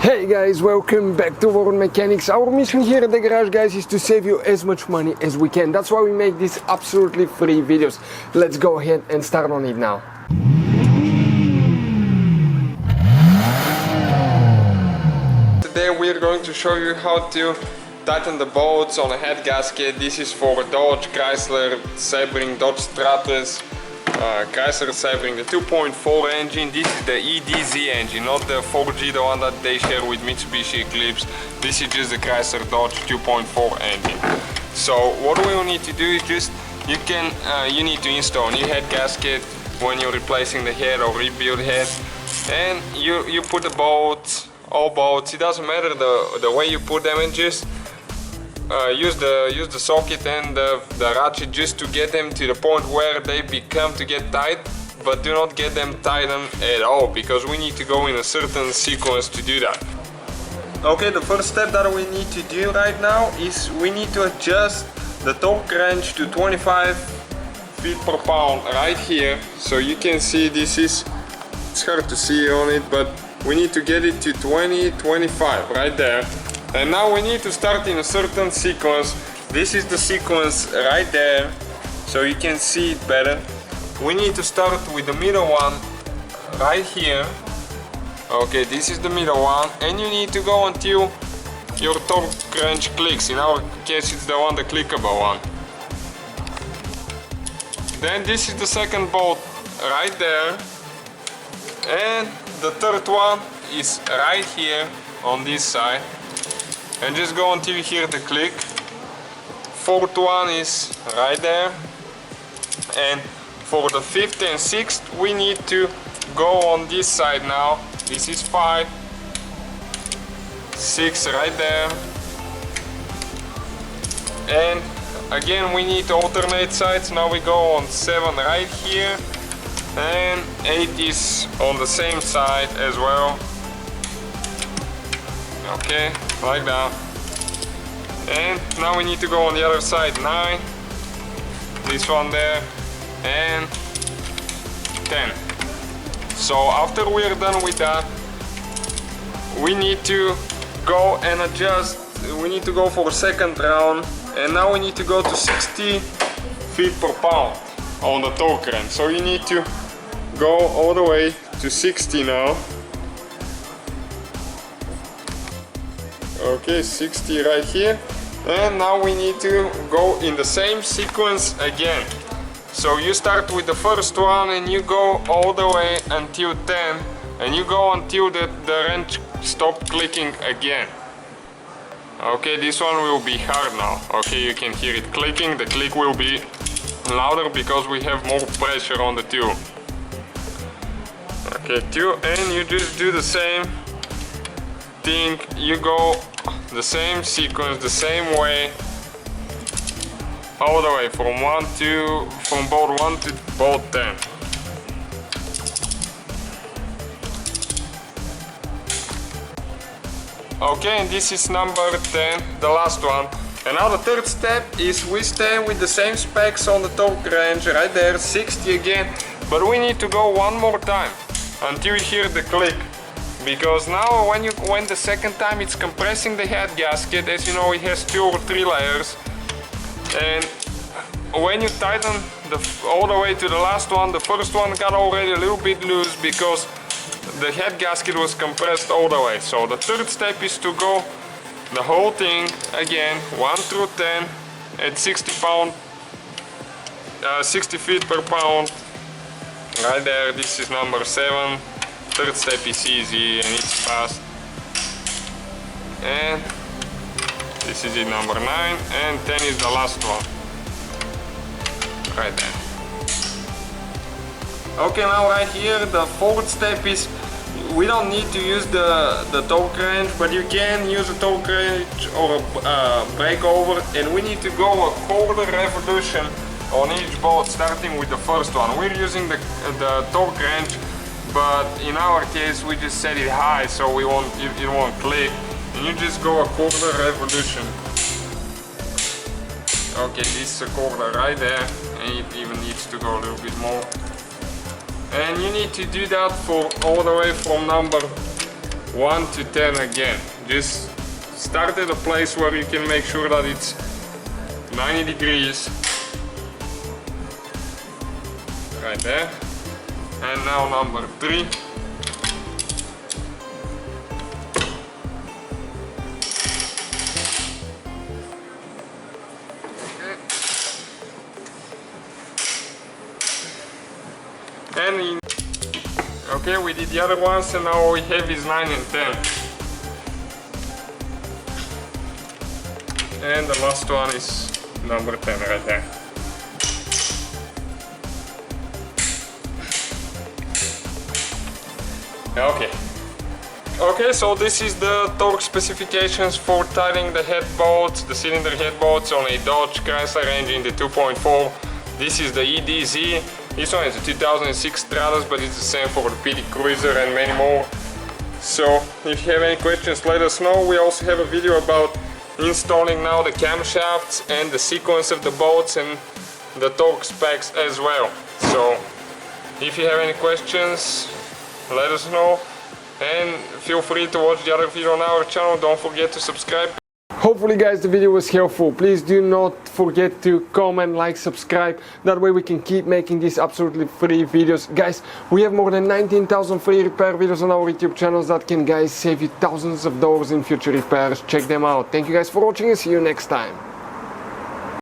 Hey guys, welcome back to World Mechanics. Our mission here at the garage, guys, is to save you as much money as we can. That's why we make these absolutely free videos. Let's go ahead and start on it now. Today we're going to show you how to tighten the bolts on a head gasket. This is for Dodge, Chrysler, Sebring, Dodge Stratus, Chrysler Sebring, the 2.4 engine. This is the EDZ engine, not the 4G, the one that they share with Mitsubishi Eclipse. This is just the Chrysler Dodge 2.4 engine. So what we will need to do is just, you need to install a new head gasket when you're replacing the head or rebuild head. And you put the bolts, all bolts, it doesn't matter the way you put them, and just use the socket and the ratchet just to get them to the point where they become to get tight, but do not get them tightened at all, because we need to go in a certain sequence to do that. Okay, the first step that we need to do right now is we need to adjust the torque wrench to 25 feet per pound right here. So you can see it's hard to see on it, but we need to get it to 25 right there. And now we need to start in a certain sequence. This is the sequence right there, so you can see it better. We need to start with the middle one right here. Okay, this is the middle one, and you need to go until your torque wrench clicks. In our case, it's the one, the clickable one. Then this is the second bolt right there, and the third one is right here on this side. And just go until you hear the click. Fourth one is right there. And for the fifth and sixth, we need to go on this side now. This is 5, 6 right there. And again, we need to alternate sides. Now we go on 7 right here. And 8 is on the same side as well. Okay, like that. And now we need to go on the other side. 9, this one there, and 10. So after we're done with that, we need to go and adjust. We need to go for a second round, and now we need to go to 60 feet per pound on the torque wrench. So you need to go all the way to 60 now. Okay, 60 right here. And now we need to go in the same sequence again. So you start with the first one and you go all the way until 10, and you go until the wrench stops clicking again. Okay, this one will be hard now. Okay, you can hear it clicking. The click will be louder because we have more pressure on the tool. Okay, 2, and you just do the same thing. You go the same sequence, the same way, all the way from bolt 1 to bolt 10. Okay, and this is number 10, the last one. And now the third step is we stay with the same specs on the torque wrench right there, 60 again, but we need to go one more time until you hear the click. Because now when the second time it's compressing the head gasket, as you know, it has 2 or 3 layers. And when you tighten all the way to the last one, the first one got already a little bit loose because the head gasket was compressed all the way. So the third step is to go the whole thing again, 1 through 10 at 60 feet per pound. Right there, this is number 7. Third step is easy and it's fast. And this is it, number 9, and 10 is the last one. Right there. Okay, now right here, the fourth step is we don't need to use the torque wrench, but you can use a torque wrench or a brake over, and we need to go a quarter revolution on each bolt, starting with the first one. We're using the torque wrench, but in our case we just set it high so it won't click, and you just go a quarter revolution. Okay, this is a quarter right there, and it even needs to go a little bit more. And you need to do that for all the way from number 1 to 10 again. Just start at a place where you can make sure that it's 90 degrees. Right there. And now number 3. And okay, we did the other ones, and now we have is 9 and 10. And the last one is number 10 right there. Okay, so this is the torque specifications for tightening the head bolts, the cylinder head bolts on a Dodge Chrysler engine, the 2.4. This is the EDZ. This one is a 2006 Stratus, but it's the same for the PT Cruiser and many more. So if you have any questions, let us know. We also have a video about installing now the camshafts and the sequence of the bolts and the torque specs as well. So if you have any questions, let us know, and feel free to watch the other video on our channel. Don't forget to subscribe. Hopefully guys the video was helpful. Please do not forget to comment, like, subscribe. That way we can keep making these absolutely free videos. Guys, we have more than 19,000 free repair videos on our YouTube channels that can, guys, save you thousands of dollars in future repairs. Check them out. Thank you guys for watching and see you next time.